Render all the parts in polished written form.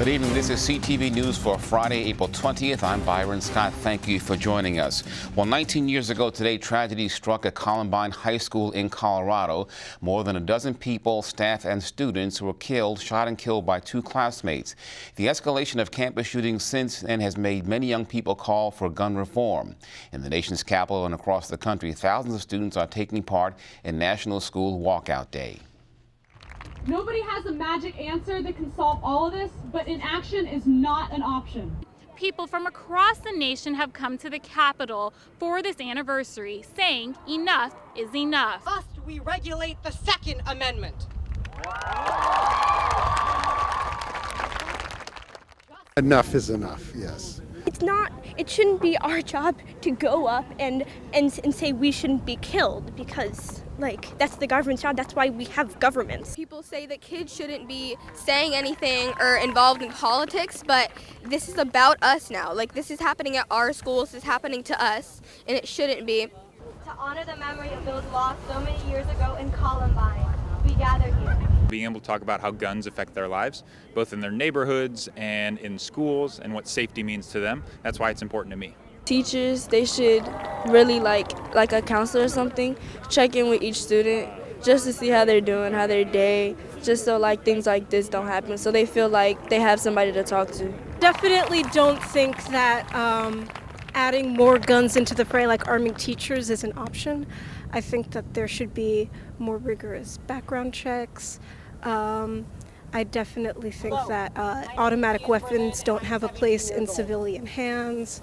Good evening. This is CTV News for Friday, April 20th. I'm Byron Scott. Thank you for joining us. Well, 19 years ago today, tragedy struck at Columbine High School in Colorado. More than a dozen people, staff and students were killed, shot and killed by two classmates. The escalation of campus shootings since then has made many young people call for gun reform. In the nation's capital and across the country, thousands of students are taking part in National School Walkout Day. Nobody has a magic answer that can solve all of this, but inaction is not an option. People from across the nation have come to the Capitol for this anniversary, saying enough is enough. Must we regulate the Second Amendment? Enough is enough, yes. It shouldn't be our job to go up and say we shouldn't be killed, because that's the government's job. That's why we have governments. People say that kids shouldn't be saying anything or involved in politics, but this is about us now. This is happening at our schools, this is happening to us, and it shouldn't be. To honor the memory of those lost so many years ago in Columbine, we gather here. Being able to talk about how guns affect their lives, both in their neighborhoods and in schools, and what safety means to them. That's why it's important to me. Teachers, they should really, like a counselor or something, check in with each student just to see how they're doing, how their day, just so things like this don't happen, so they feel like they have somebody to talk to. Definitely don't think that adding more guns into the fray, like arming teachers, is an option. I think that there should be more rigorous background checks. I definitely think that automatic weapons don't have a place in civilian hands.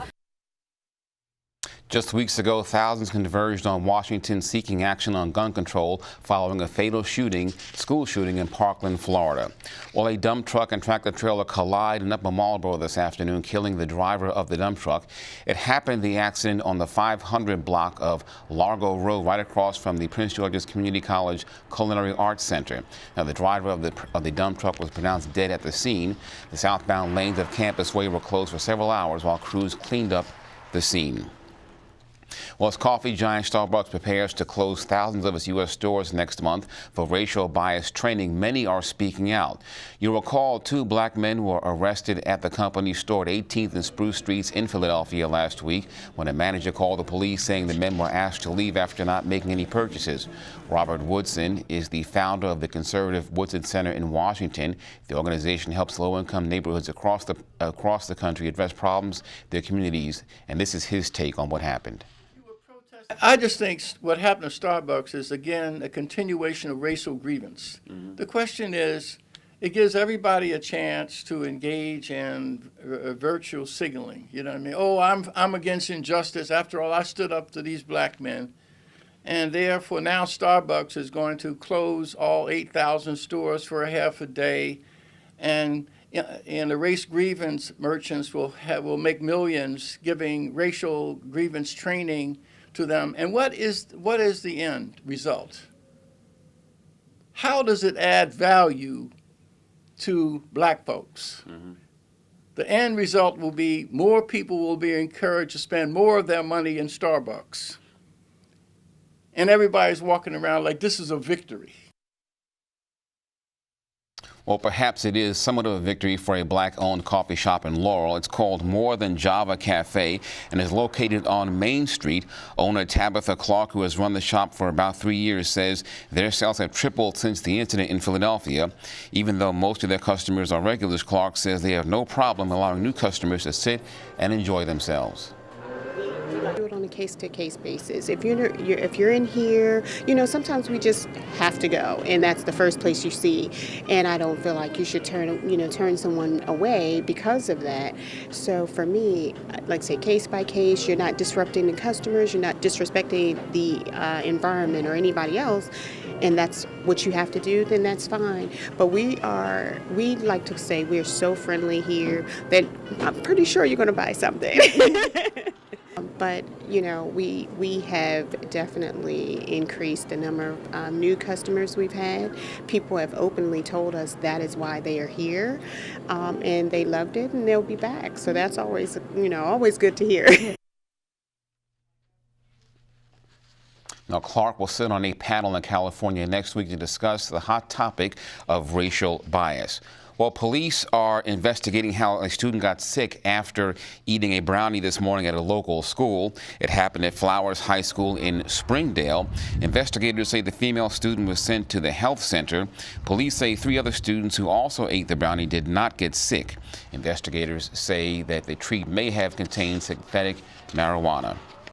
Just weeks ago, thousands converged on Washington seeking action on gun control following a fatal school shooting in Parkland, Florida. Well, a dump truck and tractor trailer collided in Upper Marlboro this afternoon, killing the driver of the dump truck. It happened, the accident, on the 500 block of Largo Road, right across from the Prince George's Community College Culinary Arts Center. Now, the driver of the dump truck was pronounced dead at the scene. The southbound lanes of Campus Way were closed for several hours while crews cleaned up the scene. Well, as coffee giant Starbucks prepares to close thousands of its U.S. stores next month for racial bias training, many are speaking out. You'll recall two black men were arrested at the company's store at 18th and Spruce Streets in Philadelphia last week when a manager called the police saying the men were asked to leave after not making any purchases. Robert Woodson is the founder of the conservative Woodson Center in Washington. The organization helps low-income neighborhoods across the country address problems in their communities, and this is his take on what happened. I just think what happened to Starbucks is, again, a continuation of racial grievance. The question is, it gives everybody a chance to engage in virtual signaling. You know what I mean? Oh, I'm against injustice. After all, I stood up to these black men. And therefore, now Starbucks is going to close all 8,000 stores for a half a day. And the race grievance merchants will make millions giving racial grievance training to them. And what is the end result? How does it add value to black folks? The end result will be more people will be encouraged to spend more of their money in Starbucks. And everybody's walking around like this is a victory. Well, perhaps it is somewhat of a victory for a black-owned coffee shop in Laurel. It's called More Than Java Cafe and is located on Main Street. Owner Tabitha Clark, who has run the shop for about 3 years, says their sales have tripled since the incident in Philadelphia. Even though most of their customers are regulars, Clark says they have no problem allowing new customers to sit and enjoy themselves. Do it on a case-to-case basis. If you're in here, sometimes we just have to go, and that's the first place you see. And I don't feel like you should turn someone away because of that. So for me, like say case by case, you're not disrupting the customers, you're not disrespecting the environment or anybody else, and that's what you have to do, then that's fine. But we like to say we're so friendly here that I'm pretty sure you're going to buy something. But, we have definitely increased the number of new customers we've had. People have openly told us that is why they are here, and they loved it, and they'll be back. So that's always, always good to hear. Now, Clark will sit on a panel in California next week to discuss the hot topic of racial bias. Well, police are investigating how a student got sick after eating a brownie this morning at a local school. It happened at Flowers High School in Springdale. Investigators say the female student was sent to the health center. Police say 3 other students who also ate the brownie did not get sick. Investigators say that the treat may have contained synthetic marijuana.